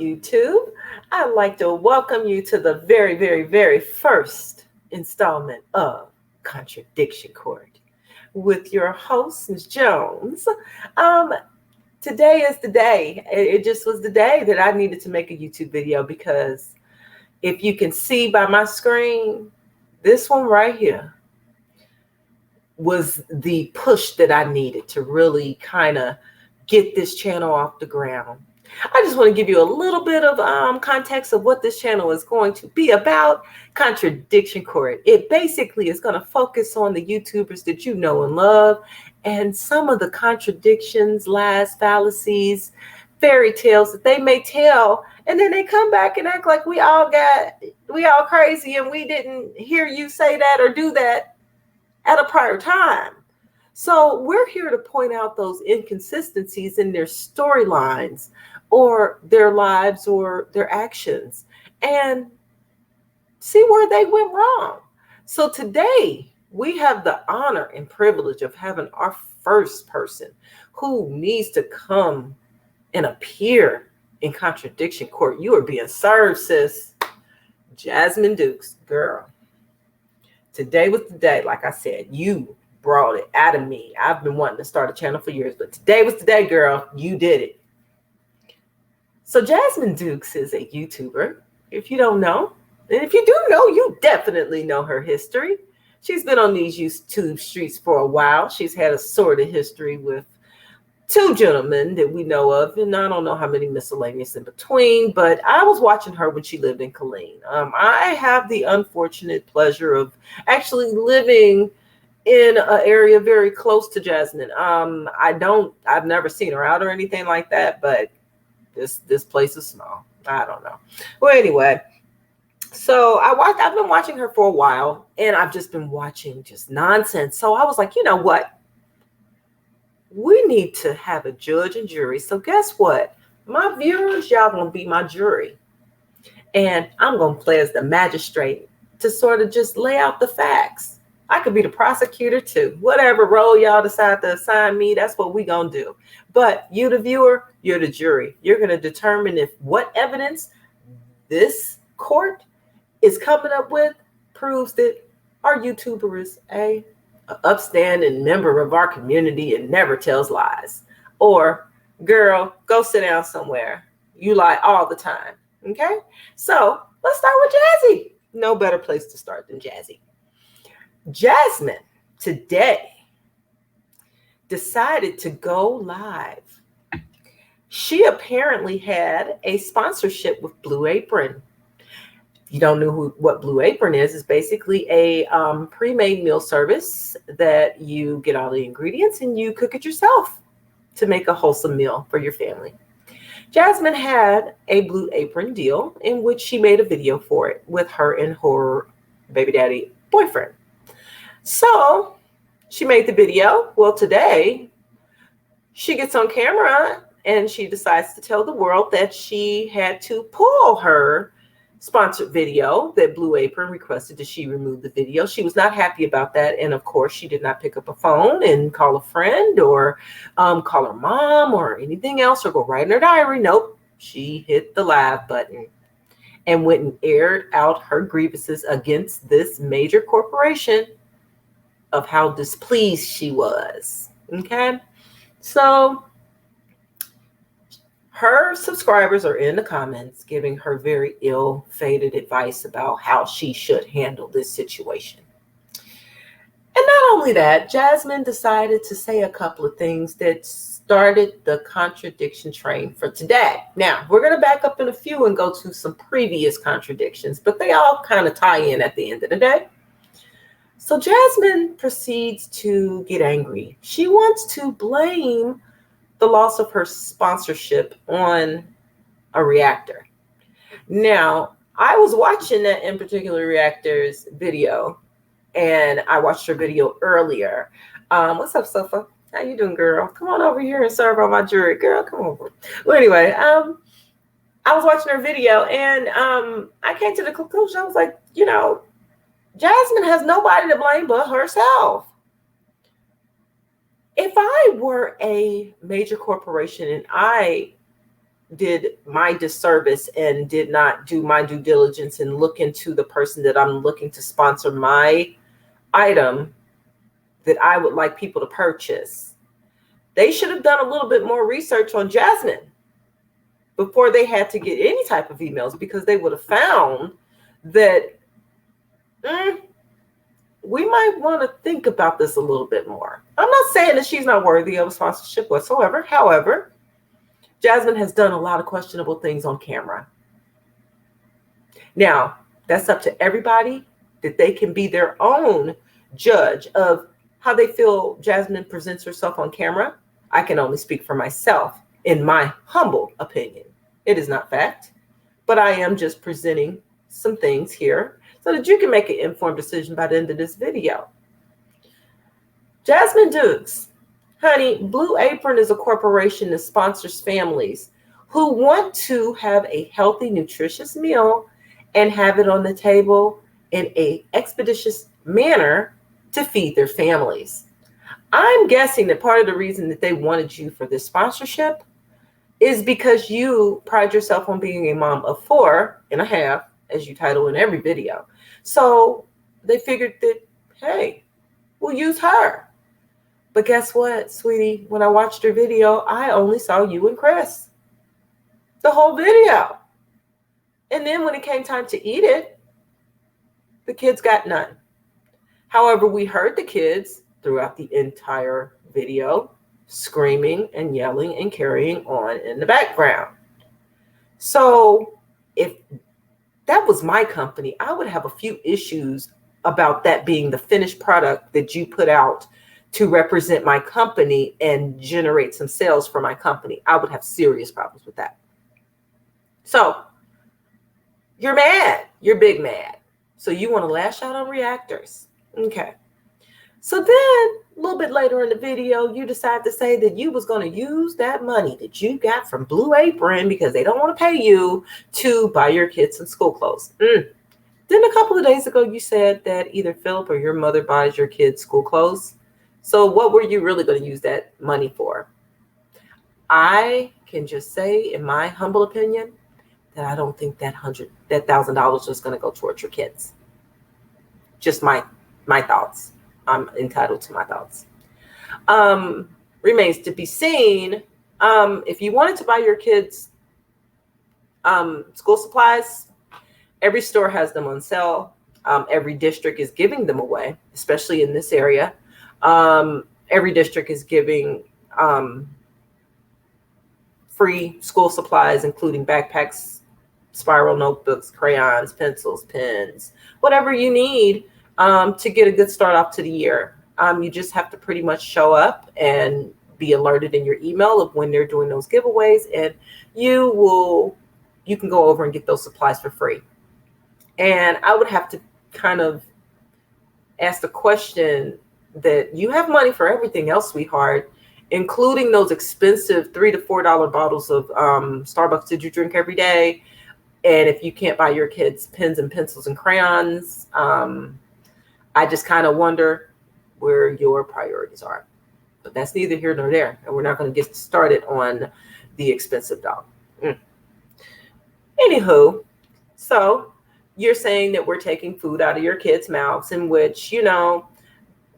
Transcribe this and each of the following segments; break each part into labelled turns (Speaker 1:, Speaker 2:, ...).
Speaker 1: YouTube. I'd like to welcome you to the very, very, very first installment of Contradiction Court with your host, Ms. Jones. Um, Today is the day. It just was the day that I needed to make a YouTube video because if you can see by my screen, this one right here was the push that I needed to really kind of get this channel off the ground. I just want to give you a little bit of context of what this channel is going to be about. Contradiction Court. It basically is going to focus on the YouTubers that you know and love and some of the contradictions, lies, fallacies, fairy tales that they may tell, and then they come back and act like we all crazy and we didn't hear you say that or do that at a prior time. So we're here to point out those inconsistencies in their storylines or their lives or their actions and see where they went wrong. So today we have the honor and privilege of having our first person who needs to come and appear in Contradiction Court. You are being served, sis. Jasmine Dukes, girl. Today was the day, like I said, you brought it out of me. I've been wanting to start a channel for years, but today was the day, girl. You did it. So Jasmine Dukes is a YouTuber, if you don't know. And if you do know, you definitely know her history. She's been on these YouTube streets for a while. She's had a sordid history with two gentlemen that we know of, and I don't know how many miscellaneous in between, but I was watching her when she lived in Killeen. I have the unfortunate pleasure of actually living in an area very close to Jasmine. I've never seen her out or anything like that, but this place is small. I don't know. Well, anyway, so I've been watching her for a while, and I've just been watching just nonsense. So I was like, you know what? We need to have a judge and jury. So guess what? My viewers, y'all gonna be my jury. And I'm gonna play as the magistrate to sort of just lay out the facts. I could be the prosecutor too. Whatever role y'all decide to assign me, that's what we gonna do. But you, the viewer, you're the jury. You're gonna determine if what evidence this court is coming up with proves that our YouTuber is an upstanding member of our community and never tells lies. Or, girl, go sit down somewhere. You lie all the time. Okay? So let's start with Jazzy. No better place to start than Jazzy. Jasmine today decided to go live. She apparently had a sponsorship with Blue Apron. You don't know what Blue Apron is. It's basically a pre-made meal service that you get all the ingredients and you cook it yourself to make a wholesome meal for your family. Jasmine had a Blue Apron deal in which she made a video for it with her and her baby daddy boyfriend. So she made the video. Well, today she gets on camera and she decides to tell the world that she had to pull her sponsored video that Blue Apron requested that she remove the video. She was not happy about that. And of course, she did not pick up a phone and call a friend or call her mom or anything else or go write in her diary. Nope. She hit the live button and went and aired out her grievances against this major corporation of how displeased she was. Okay. So her subscribers are in the comments giving her very ill-fated advice about how she should handle this situation. And not only that, Jasmine decided to say a couple of things that started the contradiction train for today. Now, we're going to back up in a few and go to some previous contradictions, but they all kind of tie in at the end of the day. So Jasmine proceeds to get angry. She wants to blame the loss of her sponsorship on a reactor. Now, I was watching that in particular reactor's video, and I watched her video earlier. What's up, Sofa? How you doing, girl? Come on over here and serve on my jury, girl. Come over. Well, anyway, I was watching her video, and I came to the conclusion. I was like, you know, Jasmine has nobody to blame but herself. If I were a major corporation and I did my disservice and did not do my due diligence and look into the person that I'm looking to sponsor my item that I would like people to purchase. They should have done a little bit more research on Jasmine before they had to get any type of emails, because they would have found that we might want to think about this a little bit more. I'm not saying that she's not worthy of a sponsorship whatsoever. However, Jasmine has done a lot of questionable things on camera. Now, that's up to everybody, that they can be their own judge of how they feel Jasmine presents herself on camera. I can only speak for myself, in my humble opinion. It is not fact, but I am just presenting some things here so that you can make an informed decision by the end of this video. Jasmine Dukes, honey, Blue Apron is a corporation that sponsors families who want to have a healthy, nutritious meal and have it on the table in an expeditious manner to feed their families. I'm guessing that part of the reason that they wanted you for this sponsorship is because you pride yourself on being a mom of 4.5, as you title in every video. So they figured that, hey, we'll use her. But guess what, sweetie? When I watched your video, I only saw you and Chris. The whole video. And then when it came time to eat it, the kids got none. However, we heard the kids throughout the entire video screaming and yelling and carrying on in the background. So if that was my company, I would have a few issues about that being the finished product that you put out to represent my company and generate some sales for my company. I would have serious problems with that. So you're mad. You're big mad. So you want to lash out on reactors. Okay. So then a little bit later in the video, you decide to say that you was going to use that money that you got from Blue Apron, because they don't want to pay you, to buy your kids some school clothes. Then a couple of days ago, you said that either Philip or your mother buys your kids school clothes. So what were you really going to use that money for? I can just say, in my humble opinion, that I don't think that $1,000 is going to go towards your kids. Just my thoughts. I'm entitled to my thoughts. Remains to be seen. If you wanted to buy your kids school supplies, every store has them on sale. Every district is giving them away, especially in this area. Every district is giving free school supplies, including backpacks, spiral notebooks, crayons, pencils, pens, whatever you need to get a good start off to the year. You just have to pretty much show up and be alerted in your email of when they're doing those giveaways, and you can go over and get those supplies for free. And I would have to kind of ask the question that you have money for everything else, sweetheart, including those expensive $3 to $4 bottles of Starbucks that you drink every day. And if you can't buy your kids pens and pencils and crayons, I just kind of wonder where your priorities are. But that's neither here nor there. And we're not going to get started on the expensive dog. Anywho, so you're saying that we're taking food out of your kids' mouths, in which,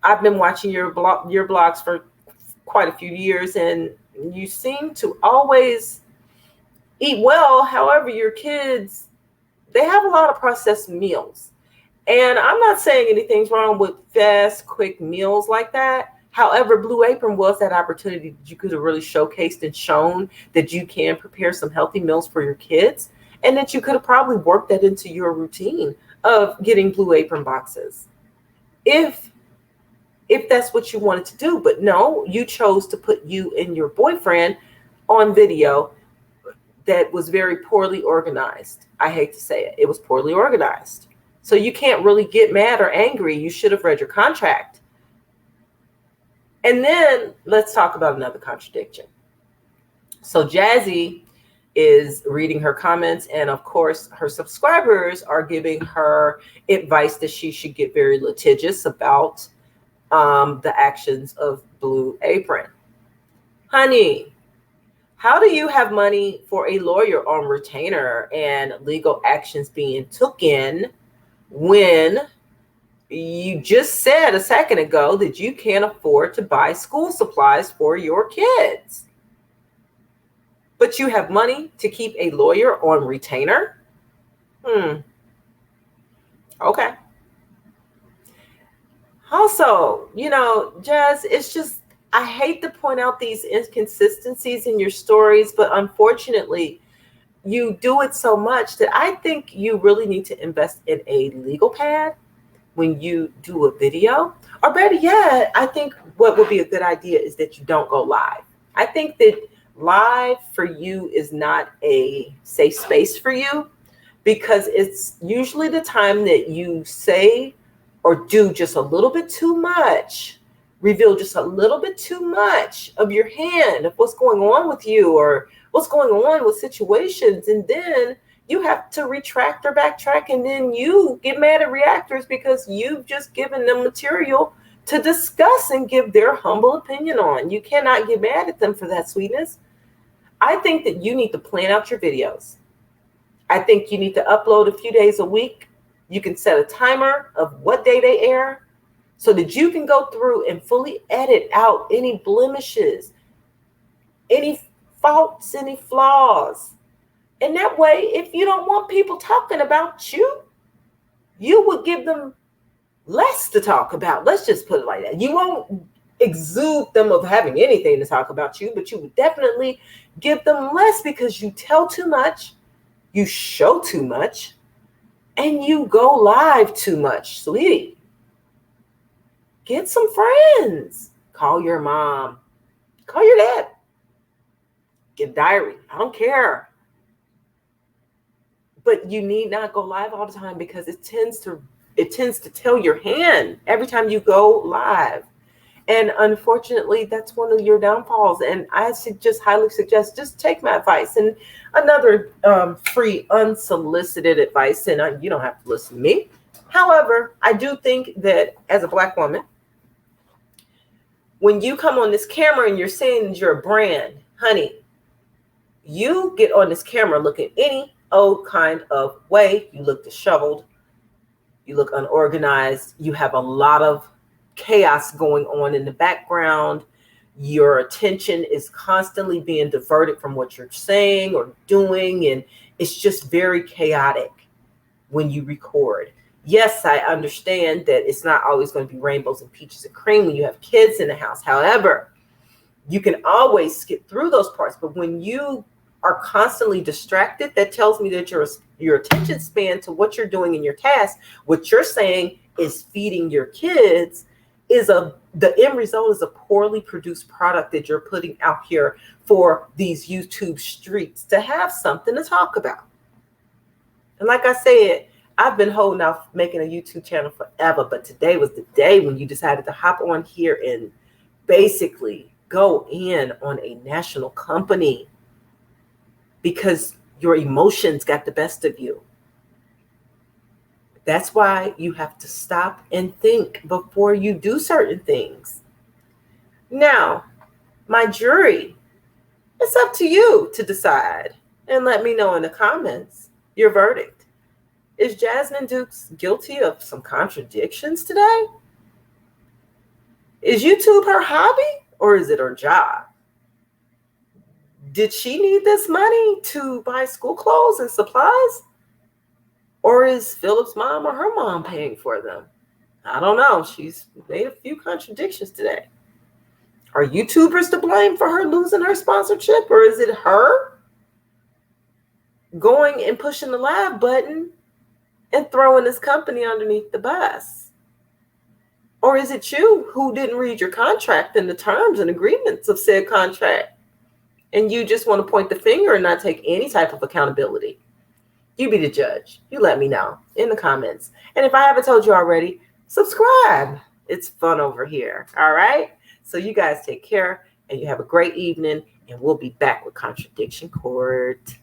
Speaker 1: I've been watching your blogs for quite a few years, and you seem to always eat well. However, your kids, they have a lot of processed meals. And I'm not saying anything's wrong with fast, quick meals like that. However, Blue Apron was that opportunity that you could have really showcased and shown that you can prepare some healthy meals for your kids, and that you could have probably worked that into your routine of getting Blue Apron boxes, if that's what you wanted to do. But no, you chose to put you and your boyfriend on video that was very poorly organized. I hate to say it. It was poorly organized. So you can't really get mad or angry. You should have read your contract. And then let's talk about another contradiction. So Jazzy is reading her comments, and of course her subscribers are giving her advice that she should get very litigious about the actions of Blue Apron. Honey, How do you have money for a lawyer on retainer and legal actions being taken when you just said a second ago that you can't afford to buy school supplies for your kids, but you have money to keep a lawyer on retainer? Okay. Also, Jazz, it's just, I hate to point out these inconsistencies in your stories, but unfortunately, you do it so much that I think you really need to invest in a legal pad when you do a video. Or better yet, I think what would be a good idea is that you don't go live. I think that live for you is not a safe space for you, because it's usually the time that you say or do just a little bit too much, reveal just a little bit too much of your hand, of what's going on with you or what's going on with situations. And then you have to retract or backtrack, and then you get mad at reactors because you've just given them material to discuss and give their humble opinion on. You cannot get mad at them for that, sweetness. I think that you need to plan out your videos. I think you need to upload a few days a week. You can set a timer of what day they air so that you can go through and fully edit out any blemishes, any faults, any flaws. And that way, if you don't want people talking about you, you would give them less to talk about. Let's just put it like that. You won't exude them of having anything to talk about you, but you would definitely give them less because you tell too much, you show too much, and you go live too much. Sweetie, get some friends. Call your mom. Call your dad. Get a diary. I don't care. But you need not go live all the time, because it tends to tell your hand every time you go live. And unfortunately, that's one of your downfalls. And I highly suggest just take my advice. And another free, unsolicited advice, and you don't have to listen to me. However, I do think that as a Black woman, when you come on this camera and you're saying you're a brand, honey, you get on this camera looking any old kind of way. You look disheveled. You look unorganized. You have a lot of chaos going on in the background. Your attention is constantly being diverted from what you're saying or doing, and it's just very chaotic when you record. Yes, I understand that it's not always going to be rainbows and peaches and cream when you have kids in the house. However, you can always skip through those parts. But when you are constantly distracted, that tells me that your attention span to what you're doing in your task, what you're saying is feeding your kids, the end result is a poorly produced product that you're putting out here for these YouTube streets to have something to talk about. And like I said, I've been holding out making a YouTube channel forever, but today was the day when you decided to hop on here and basically go in on a national company because your emotions got the best of you. That's why you have to stop and think before you do certain things. Now, my jury, it's up to you to decide, and let me know in the comments your verdict. Is Jasmine Dukes guilty of some contradictions today? Is YouTube her hobby, or is it her job? Did she need this money to buy school clothes and supplies? Or is Philip's mom or her mom paying for them? I don't know. She's made a few contradictions today. Are YouTubers to blame for her losing her sponsorship? Or is it her going and pushing the live button and throwing this company underneath the bus? Or is it you who didn't read your contract and the terms and agreements of said contract, and you just want to point the finger and not take any type of accountability? You be the judge. You let me know in the comments. And if I haven't told you already, subscribe. It's fun over here. All right? So you guys take care, and you have a great evening, and we'll be back with Contradiction Court.